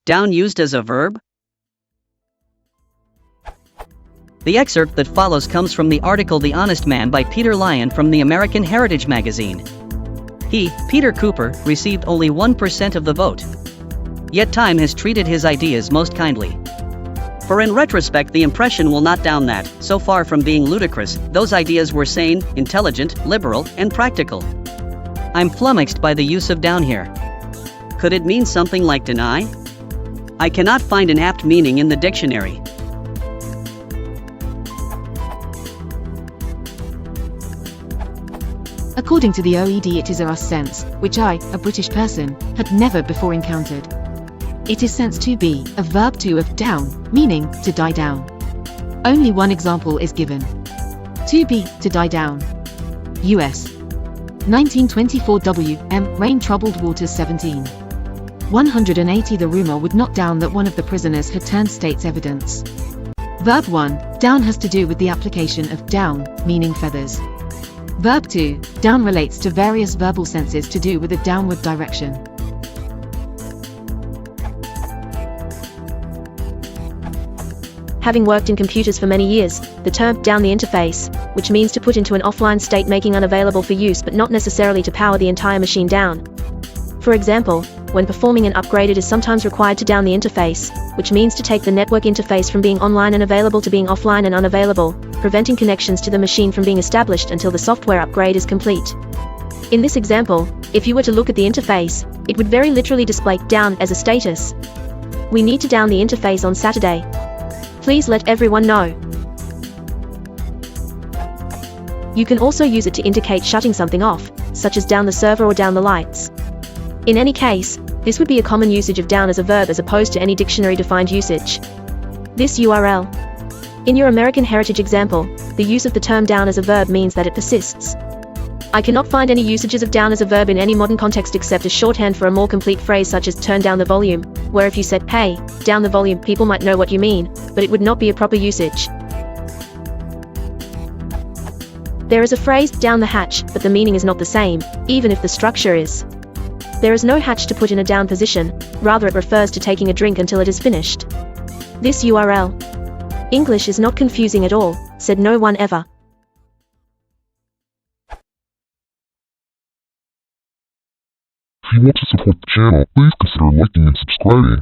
Down used as a verb? The excerpt that follows comes from the article The Honest Man by Peter Lyon from the American Heritage magazine. He, Peter Cooper, received only 1% of the vote. Yet time has treated his ideas most kindly. For in retrospect the impression will not down that, so far from being ludicrous, those ideas were sane, intelligent, liberal, and practical. I'm flummoxed by the use of down here. Could it mean something like deny? I cannot find an apt meaning in the dictionary. According to the OED, it is a us sense, which I, a British person, had never before encountered. It is sense to be, a verb to of down, meaning to die down. Only one example is given. To be, to die down. U.S. 1924 W.M. Rain Troubled Waters 17. 180 The rumor would not down that one of the prisoners had turned state's evidence. Verb 1, down has to do with the application of down, meaning feathers. Verb 2, down relates to various verbal senses to do with a downward direction. Having worked in computers for many years, the term down the interface, which means to put into an offline state making unavailable for use but not necessarily to power the entire machine down. For example, when performing an upgrade it is sometimes required to down the interface, which means to take the network interface from being online and available to being offline and unavailable, preventing connections to the machine from being established until the software upgrade is complete. In this example, if you were to look at the interface, it would very literally display down as a status. We need to down the interface on Saturday. Please let everyone know. You can also use it to indicate shutting something off, such as down the server or down the lights. In any case, this would be a common usage of down as a verb as opposed to any dictionary-defined usage. This URL. In your American Heritage example, the use of the term down as a verb means that it persists. I cannot find any usages of down as a verb in any modern context except as shorthand for a more complete phrase such as turn down the volume, where if you said, hey, down the volume, people might know what you mean, but it would not be a proper usage. There is a phrase, down the hatch, but the meaning is not the same, even if the structure is. There is no hatch to put in a down position, rather it refers to taking a drink until it is finished. This URL. English is not confusing at all, said no one ever. If you want to support the channel, please consider liking and subscribing.